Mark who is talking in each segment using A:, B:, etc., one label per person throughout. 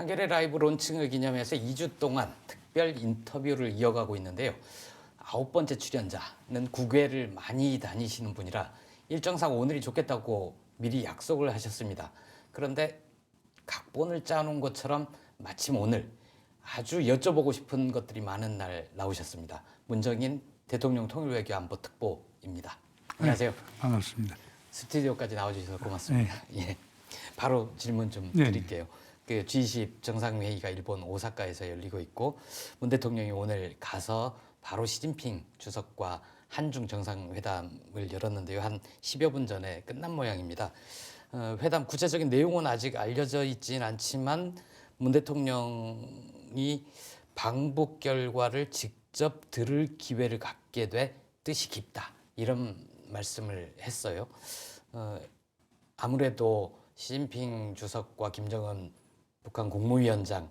A: 한겨레 라이브 론칭을 기념해서 2주 동안 특별 인터뷰를 이어가고 있는데요. 9번째 출연자는 국외를 많이 다니시는 분이라 일정상 오늘이 좋겠다고 미리 약속을 하셨습니다. 그런데 각본을 짜놓은 것처럼 마침 오늘 아주 여쭤보고 싶은 것들이 많은 날 나오셨습니다. 문정인 대통령 통일외교안보 특보입니다. 안녕하세요.
B: 네, 반갑습니다.
A: 스튜디오까지 나와주셔서 고맙습니다. 예, 바로 질문 좀 드릴게요. 그 G20 정상회의가 일본 오사카에서 열리고 있고 문 대통령이 오늘 가서 바로 시진핑 주석과 한중 정상회담을 열었는데요. 한 10여 분 전에 끝난 모양입니다. 회담 구체적인 내용은 아직 알려져 있지는 않지만 문 대통령이 방북 결과를 직접 들을 기회를 갖게 돼 뜻이 깊다. 이런 말씀을 했어요. 아무래도 시진핑 주석과 김정은 북한 국무위원장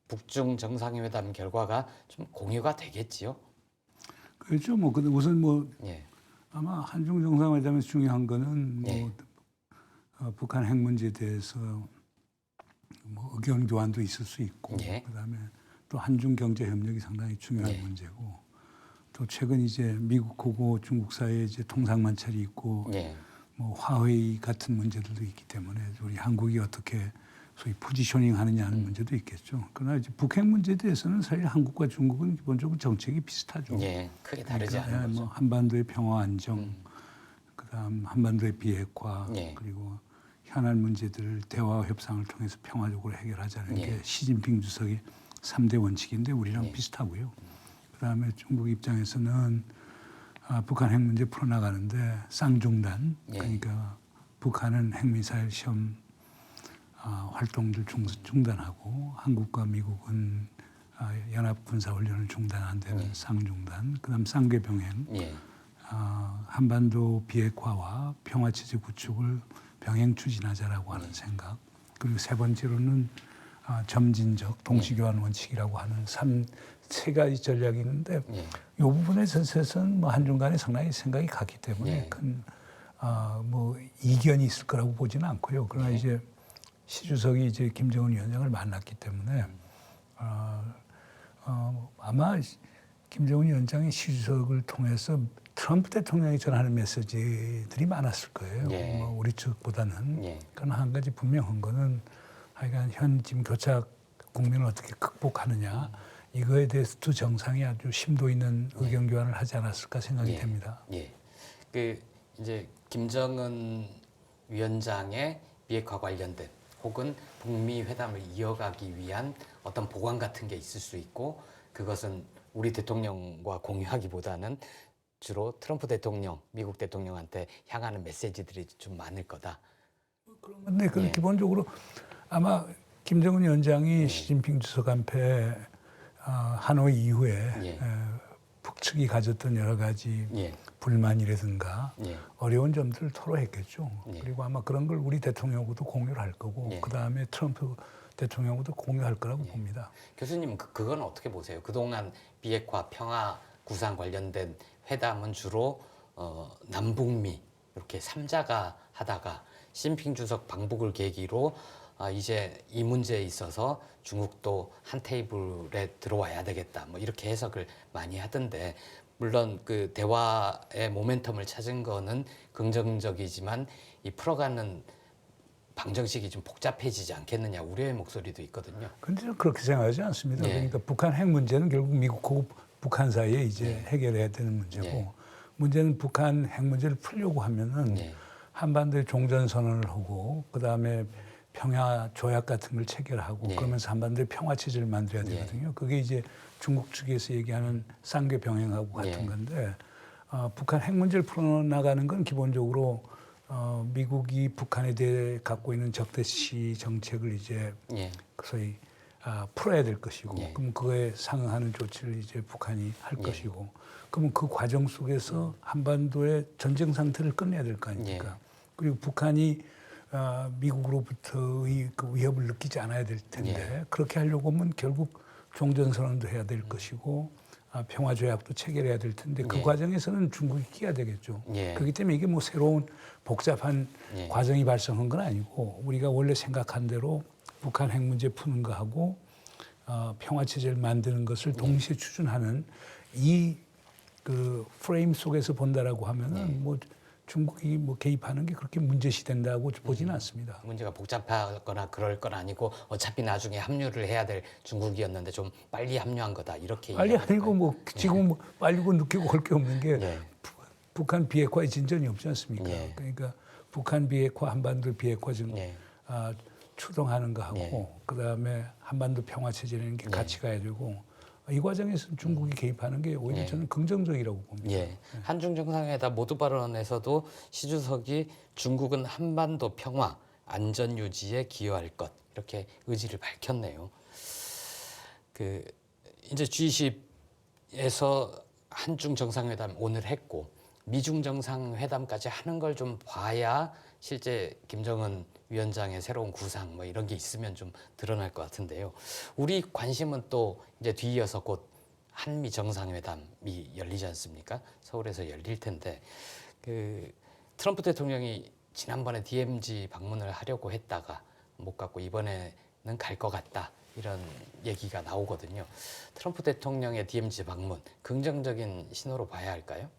A: 북중 정상회담 결과가 좀 공유가 되겠지요.
B: 그렇죠. 뭐 근데 우선 뭐
A: 예.
B: 아마 한중 정상회담에서 중요한 거는 뭐
A: 예.
B: 북한 핵 문제에 대해서 뭐 의견 교환도 있을 수 있고,
A: 예.
B: 그다음에 또 한중 경제 협력이 상당히 중요한
A: 예.
B: 문제고, 또 최근 이제 미국하고 중국 사이에 이제 통상만찰이 있고,
A: 예.
B: 뭐 화웨이 같은 문제들도 있기 때문에 우리 한국이 어떻게 소위 포지셔닝 하느냐 하는 문제도 있겠죠. 그러나 이제 북핵 문제에 대해서는 사실 한국과 중국은 기본적으로 정책이 비슷하죠.
A: 예. 크게 다르지
B: 그러니까
A: 않은 거죠.
B: 뭐 한반도의 평화 안정, 그다음 한반도의 비핵화,
A: 예.
B: 그리고 현안 문제들을 대화와 협상을 통해서 평화적으로 해결하자는 게 시진핑 주석의 3대 원칙인데 우리랑 비슷하고요. 그다음에 중국 입장에서는 북한 핵 문제 풀어나가는데 쌍중단, 그러니까 북한은 핵미사일 시험 활동들 중단하고 한국과 미국은 연합 군사 훈련을 중단한 데는 쌍중단, 그다음 쌍궤병행, 한반도 비핵화와 평화 체제 구축을 병행 추진하자라고 하는 생각, 그리고 세 번째로는 점진적 동시교환 원칙이라고 하는 세 가지 전략이 있는데 이 부분에 있어서는 뭐 한중 간에 상당히 생각이 같기 때문에 큰 뭐 이견이 있을 거라고 보지는 않고요. 그러나 이제 시 주석이 이제 김정은 위원장을 만났기 때문에 아마 김정은 위원장이 시 주석을 통해서 트럼프 대통령이 전하는 메시지들이 많았을 거예요. 뭐 우리 측보다는. 그러나 한 가지 분명한 거는 하여간 현 지금 교착 국면을 어떻게 극복하느냐 이거에 대해서 두 정상이 아주 심도 있는 의견 교환을 하지 않았을까 생각이 됩니다.
A: 예. 그 이제 김정은 위원장의 비핵화 관련된 혹은 북미 회담을 이어가기 위한 어떤 보관 같은 게 있을 수 있고 그것은 우리 대통령과 공유하기보다는 주로 트럼프 대통령, 미국 대통령한테 향하는 메시지들이 좀 많을 거다.
B: 그런데 그 기본적으로 아마 김정은 위원장이 시진핑 주석한테 하노이 이후에 북측이 가졌던 여러 가지 불만이라든가 어려운 점들을 토로했겠죠. 그리고 아마 그런 걸 우리 대통령하고도 공유를 할 거고 그다음에 트럼프 대통령하고도 공유할 거라고 봅니다.
A: 교수님 그건 어떻게 보세요? 그동안 비핵화, 평화, 구상 관련된 회담은 주로 남북미 이렇게 3자가 하다가 시진핑 주석 방북을 계기로 이제 이 문제에 있어서 중국도 한 테이블에 들어와야 되겠다. 뭐 이렇게 해석을 많이 하던데 물론 그 대화의 모멘텀을 찾은 거는 긍정적이지만 이 풀어가는 방정식이 좀 복잡해지지 않겠느냐 우려의 목소리도 있거든요.
B: 그런데 저는 그렇게 생각하지 않습니다. 그러니까 북한 핵 문제는 결국 미국하고 북한 사이에 이제 해결해야 되는 문제고 문제는 북한 핵 문제를 풀려고 하면은 한반도에 종전선언을 하고 그다음에 평화 조약 같은 걸 체결하고 그러면서 한반도에 평화 체제를 만들어야 되거든요. 그게 이제 중국 측에서 얘기하는 쌍궤 병행하고 같은 건데 북한 핵 문제를 풀어나가는 건 기본적으로 미국이 북한에 대해 갖고 있는 적대시 정책을 이제 소위 풀어야 될 것이고 그럼 그거에 상응하는 조치를 이제 북한이 할 것이고 그러면 그 과정 속에서 한반도의 전쟁 상태를 끝내야 될 거 아닙니까? 그리고 북한이 미국으로부터의 그 위협을 느끼지 않아야 될 텐데 그렇게 하려고 하면 결국 종전선언도 해야 될 것이고 평화조약도 체결해야 될 텐데 그 과정에서는 중국이 끼야 되겠죠. 그렇기 때문에 이게 뭐 새로운 복잡한 과정이 발생한 건 아니고 우리가 원래 생각한 대로 북한 핵 문제 푸는 거하고 평화 체제를 만드는 것을 동시에 추진하는 이 그 프레임 속에서 본다라고 하면은 뭐 중국이 뭐 개입하는 게 그렇게 문제시된다고 보지는 않습니다.
A: 문제가 복잡하거나 그럴 건 아니고 어차피 나중에 합류를 해야 될 중국이었는데 좀 빨리 합류한 거다 이렇게
B: 빨리 아니고 뭐 지금 뭐 빨리고 늦게고 할 게 없는 게
A: 예.
B: 북한 비핵화의 진전이 없지 않습니까?
A: 예.
B: 그러니까 북한 비핵화, 한반도 비핵화 지금
A: 예.
B: 추동하는 거 하고 그다음에 한반도 평화 체제라는 게 같이 가야 되고 이 과정에서 중국이 개입하는 게 오히려 저는 긍정적이라고 봅니다.
A: 예. 한중 정상회담 모두 발언에서도 시 주석이 중국은 한반도 평화, 안전 유지에 기여할 것 이렇게 의지를 밝혔네요. 그 이제 G20에서 한중 정상회담 오늘 했고 미중 정상회담까지 하는 걸 좀 봐야 실제 김정은 위원장의 새로운 구상 뭐 이런 게 있으면 좀 드러날 것 같은데요. 우리 관심은 또 이제 뒤이어서 곧 한미 정상회담이 열리지 않습니까? 서울에서 열릴 텐데 그 트럼프 대통령이 지난번에 DMZ 방문을 하려고 했다가 못 갔고 이번에는 갈 것 같다 이런 얘기가 나오거든요. 트럼프 대통령의 DMZ 방문 긍정적인 신호로 봐야 할까요?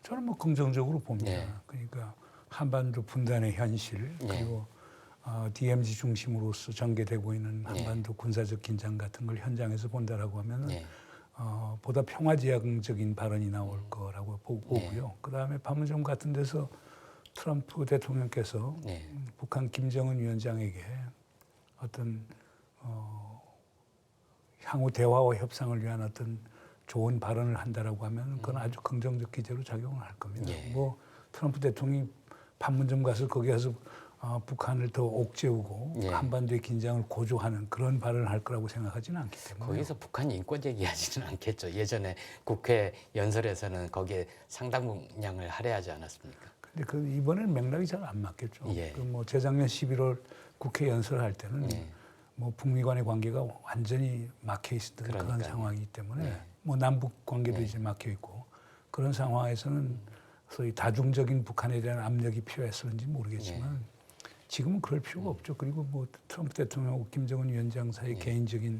B: 저는 뭐 긍정적으로 봅니다.
A: 예.
B: 그러니까 한반도 분단의 현실 그리고 DMZ 중심으로서 전개되고 있는 한반도 군사적 긴장 같은 걸 현장에서 본다라고 하면은 보다 평화지향적인 발언이 나올 거라고 보고요. 그다음에 판문점 같은 데서 트럼프 대통령께서 북한 김정은 위원장에게 어떤 향후 대화와 협상을 위한 어떤 좋은 발언을 한다라고 하면 그건 아주 긍정적 기제로 작용을 할 겁니다. 뭐 트럼프 대통령이 판문점 가서 거기 가서 북한을 더 옥죄우고 한반도의 긴장을 고조하는 그런 발언을 할 거라고 생각하지는 않기 때문에
A: 거기서 북한 인권 얘기하지는 않겠죠. 예전에 국회 연설에서는 거기에 상당량을 할애하지 않았습니까?
B: 근데 그 이번에는 맥락이 잘 안 맞겠죠. 그 뭐 재작년 11월 국회 연설할 때는 뭐 북미 간의 관계가 완전히 막혀 있었던 그런 상황이기 때문에 뭐 남북 관계도 이제 막혀 있고 그런 상황에서는 소위 다중적인 북한에 대한 압력이 필요했었는지 모르겠지만 지금은 그럴 필요가 없죠. 그리고 뭐 트럼프 대통령하고 김정은 위원장 사이 개인적인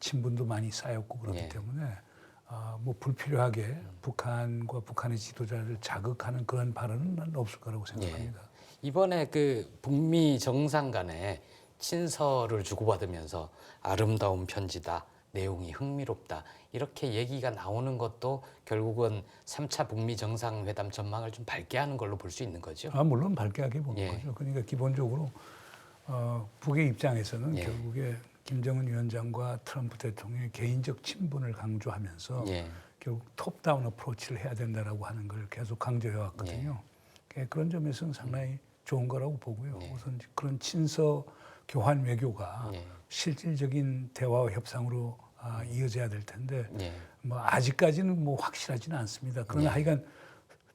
B: 친분도 많이 쌓였고 그렇기 때문에 뭐 불필요하게 북한과 북한의 지도자를 자극하는 그런 발언은 난 없을 거라고 생각합니다.
A: 이번에 그 북미 정상 간에 친서를 주고받으면서 아름다운 편지다. 내용이 흥미롭다. 이렇게 얘기가 나오는 것도 결국은 3차 북미 정상회담 전망을 좀 밝게 하는 걸로 볼 수 있는 거죠.
B: 물론 밝게 하게 보는 거죠. 그러니까 기본적으로 북의 입장에서는 결국에 김정은 위원장과 트럼프 대통령의 개인적 친분을 강조하면서 결국 톱다운 어프로치를 해야 된다라고 하는 걸 계속 강조해 왔거든요. 그런 점에서는 상당히 좋은 거라고 보고요. 우선 그런 친서 교환 외교가 실질적인 대화와 협상으로 이어져야 될 텐데 뭐 아직까지는 뭐 확실하지는 않습니다. 그러나 하여간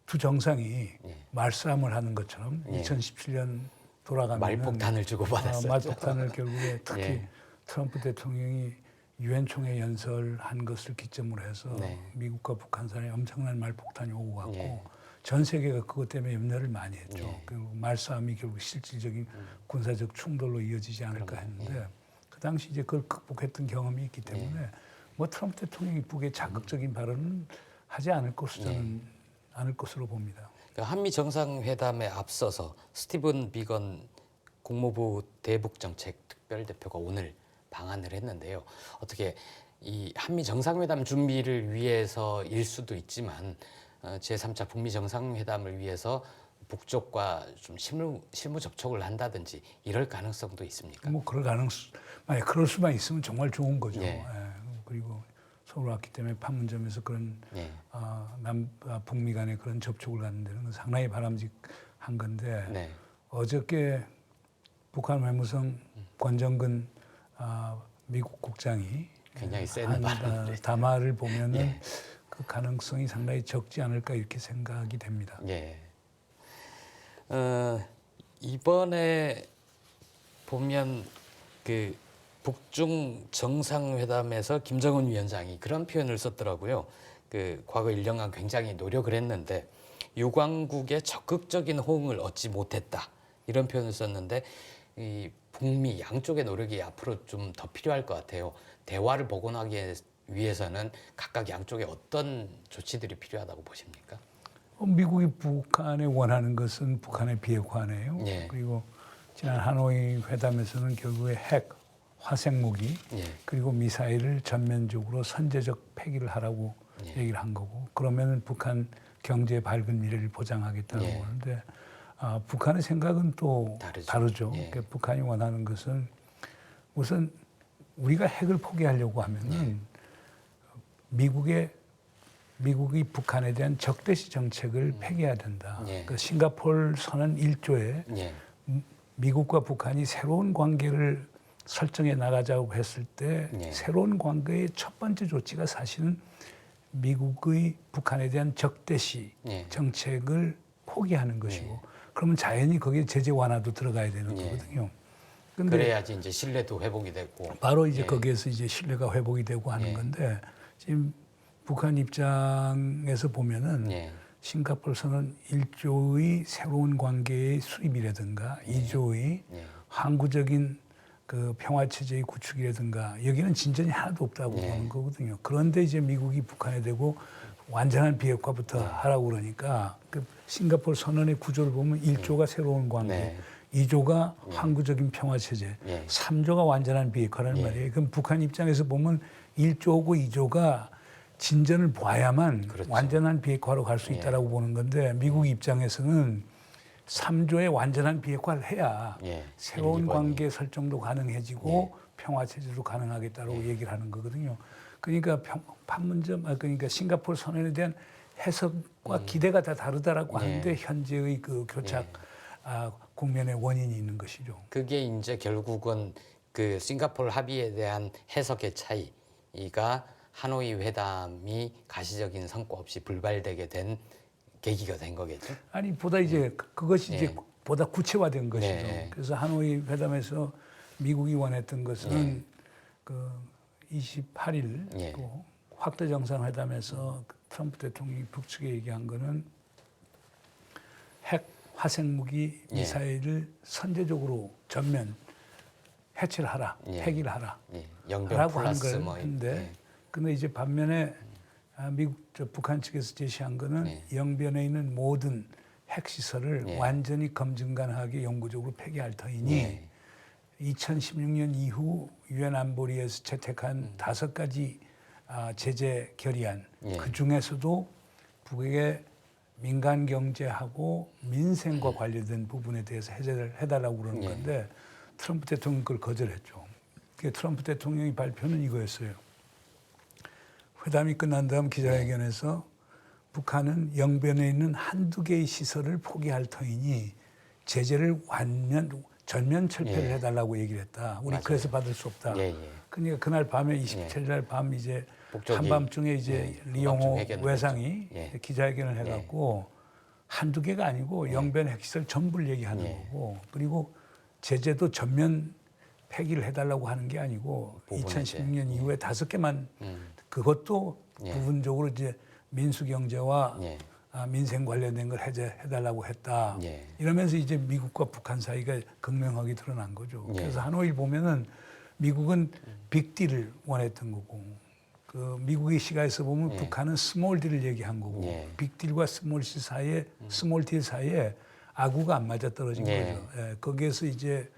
B: 두 정상이 말싸움을 하는 것처럼 2017년 돌아가면
A: 말폭탄을 주고받았어요.
B: 말폭탄을 결국에 특히 트럼프 대통령이 유엔 총회 연설한 것을 기점으로 해서 미국과 북한 사이에 엄청난 말폭탄이 오고 갔고 전 세계가 그것 때문에 염려를 많이 했죠. 그리고 말싸움이 결국 실질적인 군사적 충돌로 이어지지 않을까 했는데 그 당시 이제 그걸 극복했던 경험이 있기 때문에 뭐 트럼프 대통령이 북에 자극적인 발언은 하지 않을 것으로 봅니다.
A: 그러니까 한미 정상회담에 앞서서 스티븐 비건 국무부 대북정책 특별대표가 오늘 방한을 했는데요. 어떻게 이 한미 정상회담 준비를 위해서일 수도 있지만 제3차 북미 정상회담을 위해서 북쪽과 좀 실무 접촉을 한다든지 이럴 가능성도 있습니까?
B: 뭐 만약 그럴 수만 있으면 정말 좋은 거죠. 그리고 서울 왔기 때문에 판문점에서 그런 북미 간의 그런 접촉을 갖는 데는 상당히 바람직한 건데 어저께 북한 외무성 권정근 미국 국장이
A: 굉장히 센
B: 담화를 보면은 그 가능성이 상당히 적지 않을까 이렇게 생각이 됩니다.
A: 이번에 보면 그 북중 정상회담에서 김정은 위원장이 그런 표현을 썼더라고요. 그 과거 1년간 굉장히 노력을 했는데 유광국의 적극적인 호응을 얻지 못했다 이런 표현을 썼는데 이 북미 양쪽의 노력이 앞으로 좀 더 필요할 것 같아요. 대화를 복원하기 위해서는 각각 양쪽에 어떤 조치들이 필요하다고 보십니까?
B: 미국이 북한에 원하는 것은 북한의 비핵화네요.
A: 예.
B: 그리고 지난 하노이 회담에서는 결국에 핵, 화생무기
A: 예.
B: 그리고 미사일을 전면적으로 선제적 폐기를 하라고
A: 예.
B: 얘기를 한 거고 그러면은 북한 경제의 밝은 미래를 보장하겠다고
A: 예.
B: 하는데 북한의 생각은 또 다르죠.
A: 예.
B: 그러니까 북한이 원하는 것은 우선 우리가 핵을 포기하려고 하면은 미국이 북한에 대한 적대시 정책을 폐기해야 된다.
A: 예.
B: 그 싱가포르 선언 1조에
A: 예.
B: 미국과 북한이 새로운 관계를 설정해 나가자고 했을 때
A: 예.
B: 새로운 관계의 첫 번째 조치가 사실은 미국의 북한에 대한 적대시
A: 예.
B: 정책을 포기하는 것이고 그러면 자연히 거기에 제재 완화도 들어가야 되는 거거든요. 근데
A: 그래야지 이제 신뢰도 회복이 되고
B: 바로 이제 거기에서 이제 신뢰가 회복이 되고 하는 건데 지금 북한 입장에서 보면은 싱가포르 선언 1조의 새로운 관계의 수립이라든가 2조의 항구적인 그 평화 체제의 구축이라든가 여기는 진전이 하나도 없다고 보는 거거든요. 그런데 이제 미국이 북한에 대고 완전한 비핵화부터 하라고 그러니까 그 싱가포르 선언의 구조를 보면 1조가 새로운 관계, 2조가 항구적인 평화 체제, 3조가 완전한 비핵화라는 말이에요. 그럼 북한 입장에서 보면 1조고 2조가 진전을 봐야만 완전한 비핵화로 갈 수 있다라고 보는 건데 미국 입장에서는 3조의 완전한 비핵화를 해야 새로운 관계 설정도 가능해지고 평화 체제도 가능하겠다라고 얘기를 하는 거거든요. 그러니까 판문점, 그러니까 싱가포르 선언에 대한 해석과 기대가 다 다르다라고 하는데 현재의 그 교착 국면의 원인이 있는 것이죠.
A: 그게 이제 결국은 그 싱가포르 합의에 대한 해석의 차이가 하노이 회담이 가시적인 성과 없이 불발되게 된 계기가 된 거겠죠?
B: 아니 보다 이제 그것이 이제 보다 구체화된 것이죠. 그래서 하노이 회담에서 미국이 원했던 것은 그 28일 그 확대 정상회담에서 트럼프 대통령이 북측에 얘기한 거는 핵 화생무기 미사일을 선제적으로 전면 해체를 하라, 폐기를 하라.
A: 영변 플러스
B: 하는 걸 했는데 근데 이제 반면에 북한 측에서 제시한 거는 영변에 있는 모든 핵시설을 완전히 검증 가능하게 영구적으로 폐기할 터이니 2016년 이후 유엔 안보리에서 채택한 5가지 제재 결의안 그 중에서도 북에게 민간 경제하고 민생과 관련된 부분에 대해서 해제를 해달라고 그러는 건데 트럼프 대통령이 그걸 거절했죠. 트럼프 대통령의 발표는 이거였어요. 회담이 끝난 다음 기자회견에서 북한은 영변에 있는 한두 개의 시설을 포기할 터이니 제재를 전면 철폐를 해달라고 얘기를 했다. 우리 그래서 받을 수 없다. 그러니까 그날 밤에 27일 날 밤 이제 한밤중에 이제 리용호 외상이 기자회견을 해갖고 한두 개가 아니고 영변 핵시설 전부를 얘기하는 거고 그리고 제재도 전면 폐기를 해달라고 하는 게 아니고 2016년 이후에 5개만 그것도 부분적으로 이제 민수경제와 민생 관련된 걸 해달라고 했다. 이러면서 이제 미국과 북한 사이가 극명하게 드러난 거죠. 그래서 하노이를 보면은 미국은 빅딜을 원했던 거고, 그 미국의 시각에서 보면 북한은 스몰 딜을 얘기한 거고, 빅딜과 스몰 딜 사이에 아구가 안 맞아 떨어진 거죠. 거기에서 이제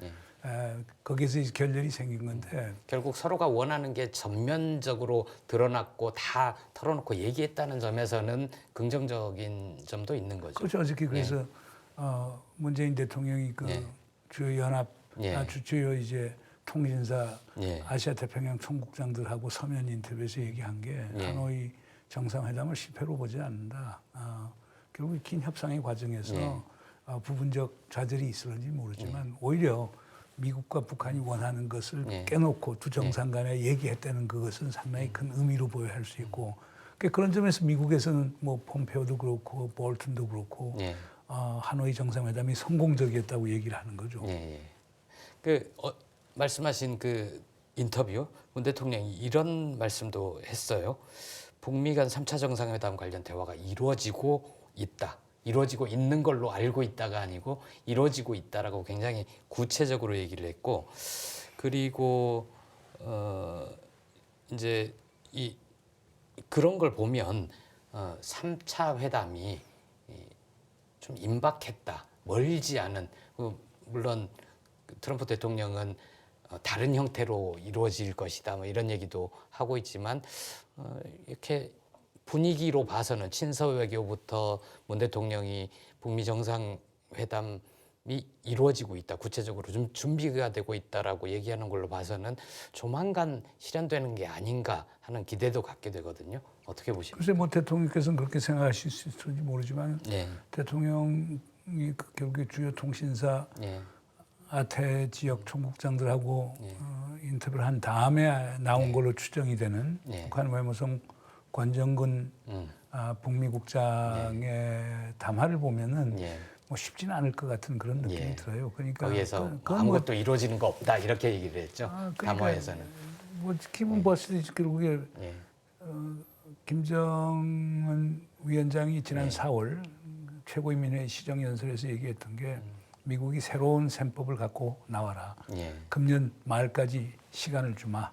B: 결렬이 생긴 건데
A: 결국 서로가 원하는 게 전면적으로 드러났고 다 털어놓고 얘기했다는 점에서는 긍정적인 점도 있는 거죠.
B: 그렇죠. 어저께 그래서 문재인 대통령이 그 주요 연합 주요 이제 통신사 아시아 태평양 총국장들하고 서면 인터뷰에서 얘기한 게 하노이 정상회담을 실패로 보지 않는다. 결국 긴 협상의 과정에서 부분적 좌절이 있을는지 모르지만 오히려 미국과 북한이 원하는 것을 깨놓고 두 정상 간에 얘기했다는 그것은 상당히 큰 의미로 보여야 할 수 있고 그런 점에서 미국에서는 뭐 폼페오도 그렇고 볼튼도 그렇고 하노이 정상회담이 성공적이었다고 얘기를 하는 거죠.
A: 말씀하신 그 인터뷰 문 대통령이 이런 말씀도 했어요. 북미 간 3차 정상회담 관련 대화가 이루어지고 있다. 이루어지고 있는 걸로 알고 있다가 아니고 이루어지고 있다라고 굉장히 구체적으로 얘기를 했고, 그리고 이제 이 그런 걸 보면 3차 회담이 좀 임박했다, 멀지 않은, 물론 트럼프 대통령은 다른 형태로 이루어질 것이다, 뭐 이런 얘기도 하고 있지만 이렇게 분위기로 봐서는 친서 외교부터 문 대통령이 북미 정상회담이 이루어지고 있다, 구체적으로 좀 준비가 되고 있다라고 얘기하는 걸로 봐서는 조만간 실현되는 게 아닌가 하는 기대도 갖게 되거든요. 어떻게 보십니까?
B: 글쎄 뭐 대통령께서는 그렇게 생각하실 수 있을지 모르지만 대통령이 결국에 주요 통신사 아태 지역 총국장들하고 인터뷰를 한 다음에 나온 걸로 추정이 되는 북한 외무성 권정근 북미 국장의 담화를 보면은 뭐 쉽지는 않을 것 같은 그런 느낌이 들어요. 그러니까
A: 거기에서 아무것도 이루어지는 거 없다 이렇게 얘기를 했죠.
B: 그러니까
A: 담화에서는.
B: 뭐 기분 봤을 때 결국에 김정은 위원장이 지난 4월 최고인민회의 시정연설에서 얘기했던 게 미국이 새로운 셈법을 갖고 나와라. 금년 말까지 시간을 주마.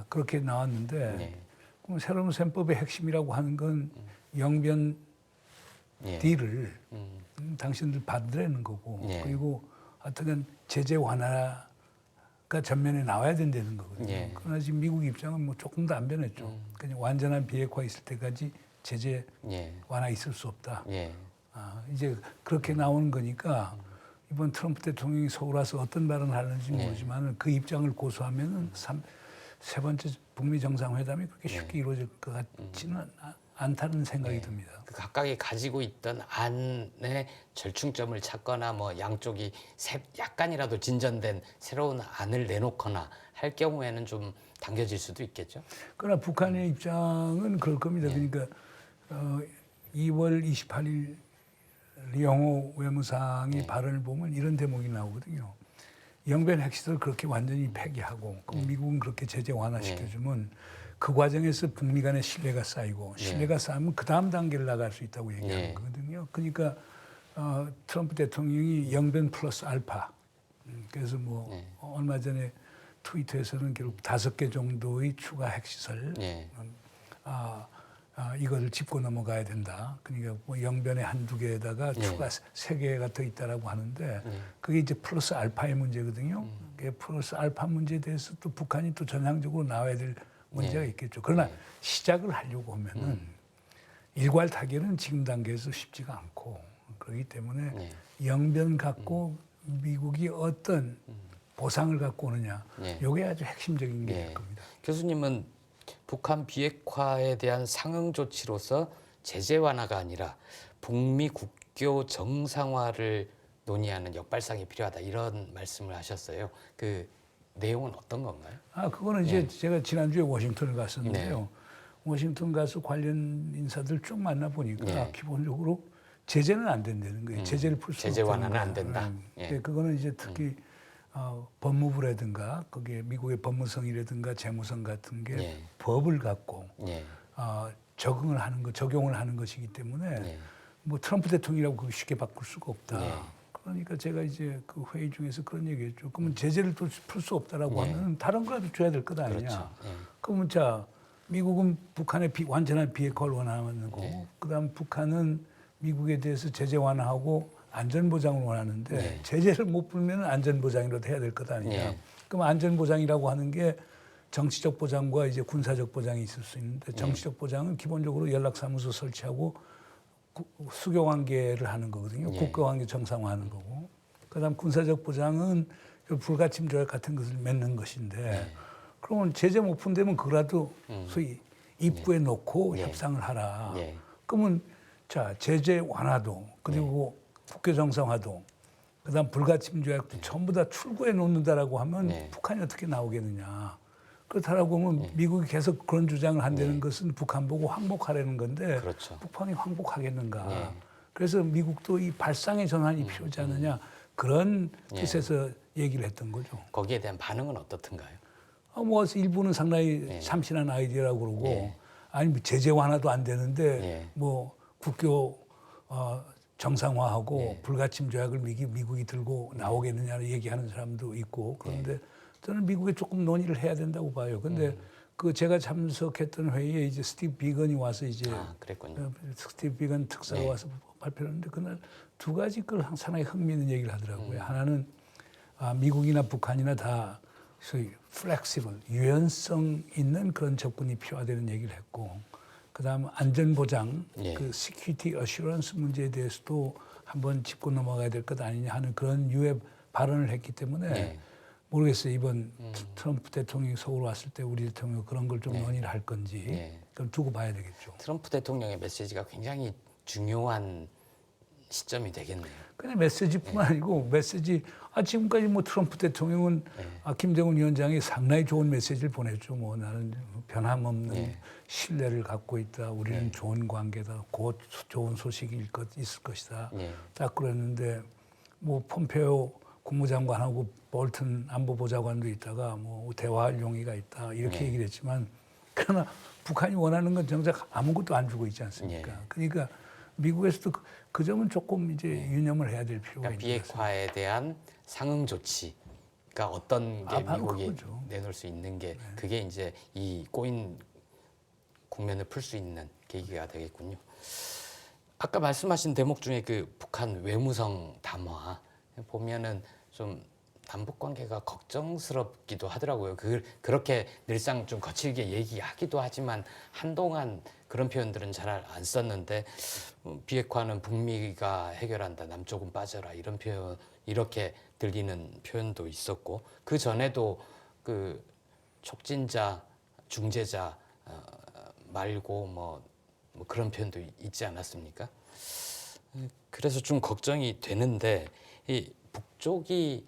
B: 그렇게 나왔는데 그럼 새로운 셈법의 핵심이라고 하는 건 영변 딜을 당신들 받으라는 거고 그리고 어떻게 제재 완화가 전면에 나와야 된다는 거거든요. 그러나 지금 미국 입장은 뭐 조금도 안 변했죠. 그냥 완전한 비핵화 있을 때까지 제재 완화 있을 수 없다. 이제 그렇게 나오는 거니까 이번 트럼프 대통령이 서울 와서 어떤 발언을 하는지 모르지만 그 입장을 고수하면은 세 번째 북미 정상회담이 그렇게 쉽게 이루어질 것 같지는 않다는 생각이 듭니다.
A: 그 각각이 가지고 있던 안에 절충점을 찾거나 뭐 양쪽이 약간이라도 진전된 새로운 안을 내놓거나 할 경우에는 좀 당겨질 수도 있겠죠.
B: 그러나 북한의 입장은 그럴 겁니다. 그러니까 2월 28일 리영호 외무상의 발언을 보면 이런 대목이 나오거든요. 영변 핵시설 그렇게 완전히 폐기하고 그럼 미국은 그렇게 제재 완화시켜주면 그 과정에서 북미 간의 신뢰가 쌓이고 신뢰가 쌓이면 그 다음 단계를 나갈 수 있다고 얘기하는 거거든요. 그러니까 트럼프 대통령이 영변 플러스 알파 그래서 뭐 얼마 전에 트위터에서는 결국 5개 정도의 추가 핵시설 이거를 짚고 넘어가야 된다. 그러니까 뭐 영변에 한두 개에다가 추가 3개가 더 있다라고 하는데 그게 이제 플러스 알파의 문제거든요. 그게 플러스 알파 문제에 대해서 또 북한이 또 전향적으로 나와야 될 문제가 있겠죠. 그러나 시작을 하려고 하면은 일괄 타결은 지금 단계에서 쉽지가 않고 그렇기 때문에 영변 갖고 미국이 어떤 보상을 갖고 오느냐 이게 아주 핵심적인 게 될 겁니다.
A: 교수님은 북한 비핵화에 대한 상응 조치로서 제재 완화가 아니라 북미 국교 정상화를 논의하는 역발상이 필요하다 이런 말씀을 하셨어요. 그 내용은 어떤 건가요?
B: 그거는 이제 제가 지난주에 워싱턴을 갔었는데요. 워싱턴 가서 관련 인사들 쭉 만나 보니까 기본적으로 제재는 안 된다는 거예요. 제재를 풀 수 없다는
A: 제재 완화는 안 된다.
B: 그거는 이제 특히 법무부라든가 거기에 미국의 법무성이라든가 재무성 같은 게 법을 갖고 적용을 하는 것이기 때문에 뭐 트럼프 대통령이라고 그걸 쉽게 바꿀 수가 없다. 그러니까 제가 이제 그 회의 중에서 그런 얘기했죠. 그러면 제재를 또 풀 수 없다라고 하면 다른 거라도 줘야 될 것 아니냐.
A: 그렇죠.
B: 그러면 자 미국은 북한의 완전한 비핵화를 원하는 거고, 그다음 북한은 미국에 대해서 제재 완화하고 안전보장을 원하는데 제재를 못 풀면 안전보장이라도 해야 될 것 아니냐. 그럼 안전보장이라고 하는 게 정치적 보장과 이제 군사적 보장이 있을 수 있는데 정치적 보장은 기본적으로 연락사무소 설치하고 수교관계를 하는 거거든요. 국가관계 정상화하는 거고. 그다음 군사적 보장은 불가침 조약 같은 것을 맺는 것인데 그러면 제재 못 푼다면 그거라도 소위 입구에 놓고 협상을 하라. 그러면 자 제재 완화도 그리고 국교 정상화도 그다음 불가침 조약도 전부 다 출구에 놓는다라고 하면 북한이 어떻게 나오겠느냐. 그렇다라고 하면 미국이 계속 그런 주장을 한다는 것은 북한 보고 항복하라는 건데 북한이 항복하겠는가. 그래서 미국도 이 발상의 전환이 필요하지 않느냐. 그런 뜻에서 얘기를 했던 거죠.
A: 거기에 대한 반응은 어떻든가요?
B: 뭐 일부는 상당히 참신한 아이디어라고 그러고 아니 뭐 제재 완화도 안 되는데 뭐 국교 정상화하고
A: 예.
B: 불가침 조약을 미국이 들고 나오겠느냐를 얘기하는 사람도 있고 그런데 저는 미국에 조금 논의를 해야 된다고 봐요. 근데 그 제가 참석했던 회의에 이제 스티브 비건이 와서 이제
A: 그랬군요.
B: 스티브 비건 특사가
A: 네.
B: 와서 발표를 했는데 그날 두 가지 걸 상당히 흥미있는 얘기를 하더라고요. 하나는 미국이나 북한이나 다 소위 플렉시블, 유연성 있는 그런 접근이 필요하다는 얘기를 했고 그다음 안전보장,
A: 예.
B: 그 security assurance 문제에 대해서도 한번 짚고 넘어가야 될 것 아니냐 하는 그런 유의 발언을 했기 때문에
A: 예.
B: 모르겠어요. 이번 트럼프 대통령이 서울 왔을 때 우리 대통령 그런 걸 좀 논의를 할 건지
A: 예.
B: 그걸 두고 봐야 되겠죠.
A: 트럼프 대통령의 메시지가 굉장히 중요한 시점이 되겠네요.
B: 그냥 메시지뿐만 아니고 메시지 지금까지 뭐 트럼프 대통령은 김정은 위원장이 상당히 좋은 메시지를 보냈죠. 뭐 나는 변함없는 신뢰를 갖고 있다. 우리는 좋은 관계다. 곧 좋은 소식이 있을 것이다. 딱 그랬는데 뭐 폼페오 국무장관하고 볼튼 안보보좌관도 있다가 뭐 대화할 용의가 있다. 이렇게 얘기를 했지만 그러나 북한이 원하는 건 정작 아무것도 안 주고 있지 않습니까? 그러니까 미국에서도 그 점은 조금 이제 유념을 해야 될 필요가
A: 그러니까
B: 있는 것 같습니다.
A: 비핵화에 대한 상응 조치가 어떤 게
B: 바로
A: 미국이
B: 그거죠.
A: 내놓을 수 있는 게 그게 이제 이 꼬인 국면을 풀 수 있는 계기가 되겠군요. 아까 말씀하신 대목 중에 그 북한 외무성 담화 보면은 좀 남북 관계가 걱정스럽기도 하더라고요. 그렇게 늘상 좀 거칠게 얘기하기도 하지만 한동안 그런 표현들은 잘 안 썼는데 비핵화는 북미가 해결한다. 남쪽은 빠져라. 이런 표현 이렇게 들리는 표현도 있었고 그 전에도 그 촉진자, 중재자 말고 뭐 그런 표현도 있지 않았습니까? 그래서 좀 걱정이 되는데 이 북쪽이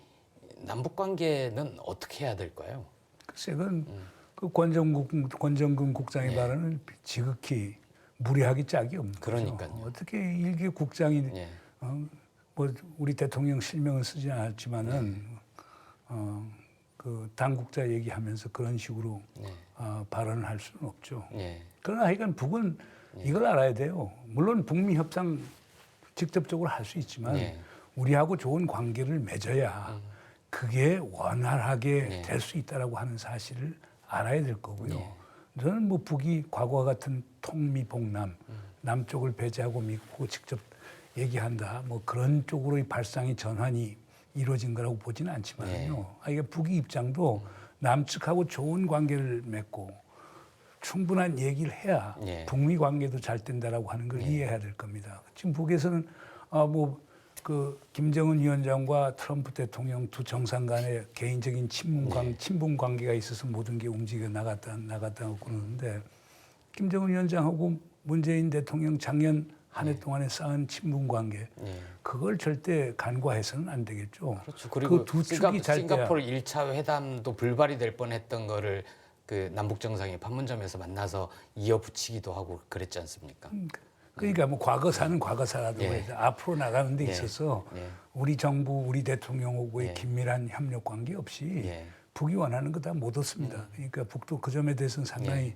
A: 남북 관계는 어떻게 해야 될까요?
B: 글쎄, 그건 그 권정근 국장의 발언은 지극히 무리하기 짝이 없는 거죠.
A: 그러니까요.
B: 어떻게 일개 국장이 뭐 우리 대통령 실명을 쓰지 않았지만은 그 당국자 얘기하면서 그런 식으로 발언을 할 수는 없죠. 그러나 하여간 북은 이걸 알아야 돼요. 물론 북미 협상 직접적으로 할 수 있지만 우리하고 좋은 관계를 맺어야 그게 원활하게 될 수 있다라고 하는 사실을 알아야 될 거고요. 저는 뭐 북이 과거와 같은 통미봉남, 남쪽을 배제하고 미국하고 직접 얘기한다, 뭐 그런 쪽으로의 발상의 전환이 이루어진 거라고 보지는 않지만요. 이게 북의 입장도 남측하고 좋은 관계를 맺고 충분한 얘기를 해야 북미 관계도 잘 된다라고 하는 걸 이해해야 될 겁니다. 지금 북에서는 그 김정은 위원장과 트럼프 대통령 두 정상 간의 개인적인 친분 관계가 있어서 모든 게 움직여 나갔다고 그러는데 김정은 위원장하고 문재인 대통령 작년 한 해 동안에 쌓은 친분 관계 그걸 절대 간과해서는 안 되겠죠.
A: 그렇죠. 그리고
B: 그 두 축이 잘 돼야.
A: 싱가포르 1차 회담도 불발이 될 뻔했던 거를 그 남북 정상이 판문점에서 만나서 이어붙이기도 하고 그랬지 않습니까?
B: 그러니까 뭐 과거사는 과거사라도 해서 앞으로 나가는 데 있어서 우리 정부, 우리 대통령하고의 긴밀한 협력 관계 없이 북이 원하는 거 다 못 얻습니다. 그러니까 북도 그 점에 대해서는 상당히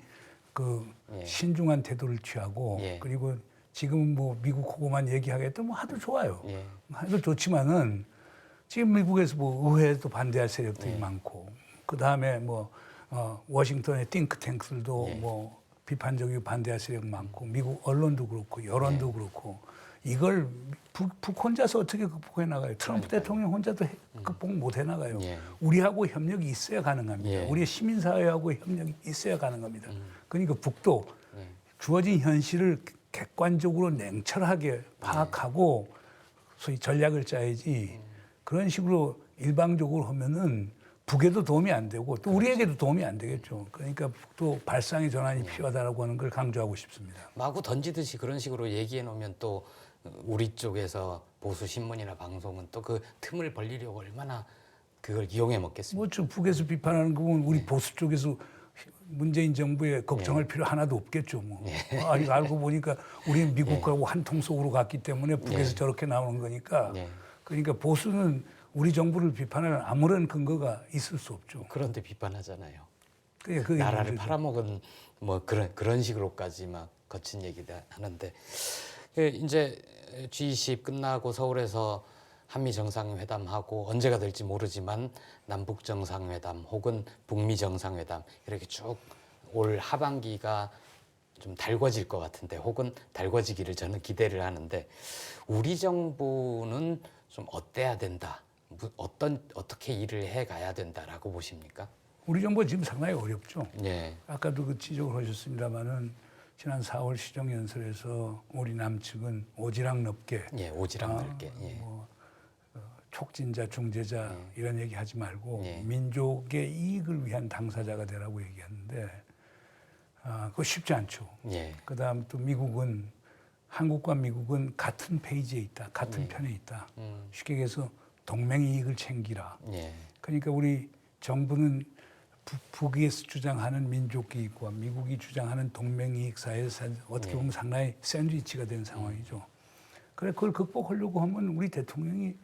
B: 그 신중한 태도를 취하고 그리고 지금 뭐 미국하고만 얘기하겠다 뭐 하도 좋아요. 하도 좋지만은 지금 미국에서 뭐 의회에도 반대할 세력들이 많고 그 다음에 뭐 워싱턴의 띵크탱크들도 뭐 비판적이고 반대할 세력 많고 미국 언론도 그렇고 여론도 그렇고 이걸 북 혼자서 어떻게 극복해 나가요? 트럼프 대통령 혼자도 극복 못 해 나가요. 우리하고 협력이 있어야 가능합니다. 우리의 시민사회하고 협력이 있어야 가능합니다. 그러니까 북도 주어진 현실을 객관적으로 냉철하게 파악하고 소위 전략을 짜야지 그런 식으로 일방적으로 하면은 북에도 도움이 안 되고 또 우리에게도 도움이 안 되겠죠. 그러니까 북도 발상의 전환이 필요하다라고 하는 걸 강조하고 싶습니다.
A: 마구 던지듯이 그런 식으로 얘기해 놓으면 또 우리 쪽에서 보수 신문이나 방송은 또 그 틈을 벌리려고 얼마나 그걸 이용해 먹겠습니까?
B: 뭐 저 북에서 비판하는 거는 우리 보수 쪽에서 문재인 정부에 걱정할 필요 하나도 없겠죠. 뭐. 이거 알고 보니까 우리는 미국하고 한 통 속으로 갔기 때문에 북에서 저렇게 나오는 거니까. 그러니까 보수는 우리 정부를 비판할 아무런 근거가 있을 수 없죠.
A: 그런데 비판하잖아요.
B: 그게
A: 나라를
B: 문제죠.
A: 팔아먹은 뭐 그런 식으로까지 막 거친 얘기를 하는데 이제 G20 끝나고 서울에서 한미 정상회담하고 언제가 될지 모르지만 남북 정상회담 혹은 북미 정상회담 이렇게 쭉 올 하반기가 좀 달궈질 것 같은데 혹은 달궈지기를 저는 기대를 하는데 우리 정부는 좀 어때야 된다. 어떻게 일을 해 가야 된다라고 보십니까?
B: 우리 정부 지금 상당히 어렵죠.
A: 예.
B: 아까도 그 지적을 하셨습니다마는 지난 4월 시정연설에서 우리 남측은 오지랖 넓게
A: 예, 오지랖 넓게. 예.
B: 촉진자, 중재자 이런 얘기 하지 말고
A: 예.
B: 민족의 이익을 위한 당사자가 되라고 얘기하는데 그거 쉽지 않죠.
A: 예.
B: 그다음 또 미국은 한국과 미국은 같은 페이지에 있다, 같은 편에 있다. 쉽게 얘기해서 동맹 이익을 챙기라.
A: 예.
B: 그러니까 우리 정부는 북에서 주장하는 민족 이익과 미국이 주장하는 동맹 이익 사이에서 어떻게 보면 상당히 샌드위치가 된 상황이죠. 그래 그걸 극복하려고 하면 우리 대통령이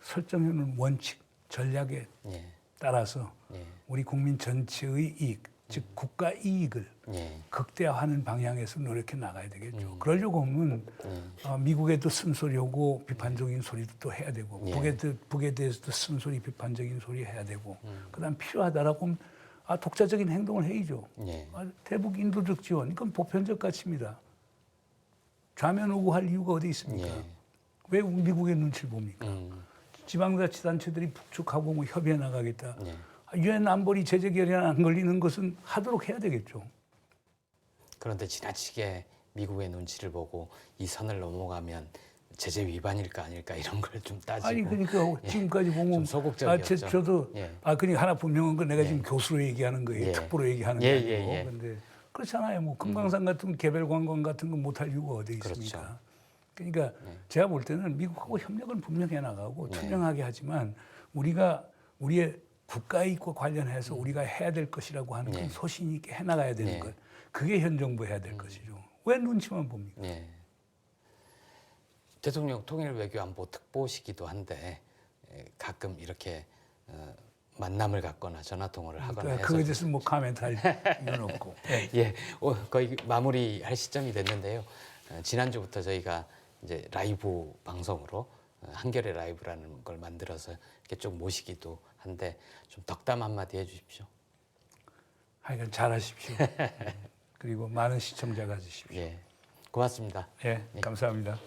B: 설정해놓은 원칙, 전략에
A: 예.
B: 따라서
A: 예.
B: 우리 국민 전체의 이익, 즉 국가 이익을
A: 예.
B: 극대화하는 방향에서 노력해 나가야 되겠죠. 그러려고 하면 미국에도 쓴소리하고 비판적인 소리도 또 해야 되고 북에 대해서도 쓴소리 비판적인 소리 해야 되고 그다음 필요하다라고 하면 독자적인 행동을 해야죠.
A: 예.
B: 대북 인도적 지원 이건 보편적 가치입니다. 좌면 우고 할 이유가 어디 있습니까?
A: 예.
B: 왜 미국의 눈치를 봅니까? 지방자치단체들이 북측하고 뭐 협의해 나가겠다.
A: 예.
B: 유엔 안보리 제재 결의안 안 걸리는 것은 하도록 해야 되겠죠.
A: 그런데 지나치게 미국의 눈치를 보고 이 선을 넘어가면 제재 위반일까 아닐까 이런 걸 좀 따지고.
B: 아니 그러니까 지금까지 보면
A: 좀 소극적이었죠.
B: 저도
A: 예.
B: 그러니까 하나 분명한 건 내가 지금 교수로 얘기하는 거예요.
A: 예.
B: 특보로 얘기하는 게
A: 예,
B: 아니고.
A: 예, 예.
B: 근데 그렇잖아요. 뭐 금강산 같은 개별 관광 같은 거 못할 이유가 어디 있습니까?
A: 그렇죠.
B: 그러니까 제가 볼 때는 미국하고 협력은 분명히 해나가고 투명하게 하지만 우리가 우리의 국가 이익과 관련해서 우리가 해야 될 것이라고 하는 건 소신 있게 해나가야 되는 것. 그게 현 정부 해야 될 것이죠. 왜 눈치만 봅니까?
A: 예. 대통령 통일 외교안보 특보시기도 한데 가끔 이렇게 만남을 갖거나 전화 통화를 하거나 해서
B: 그거에 대해서 뭐 코멘트할 이유는 없고.
A: 예, 거의 마무리할 시점이 됐는데요. 지난주부터 저희가 이제 라이브 방송으로 한겨레 라이브라는 걸 만들어서 이렇게 쭉 모시기도 한데 좀 덕담 한마디 해주십시오.
B: 하여간 잘하십시오. 그리고 많은 시청자 가지십시오.
A: 예, 고맙습니다.
B: 예, 감사합니다.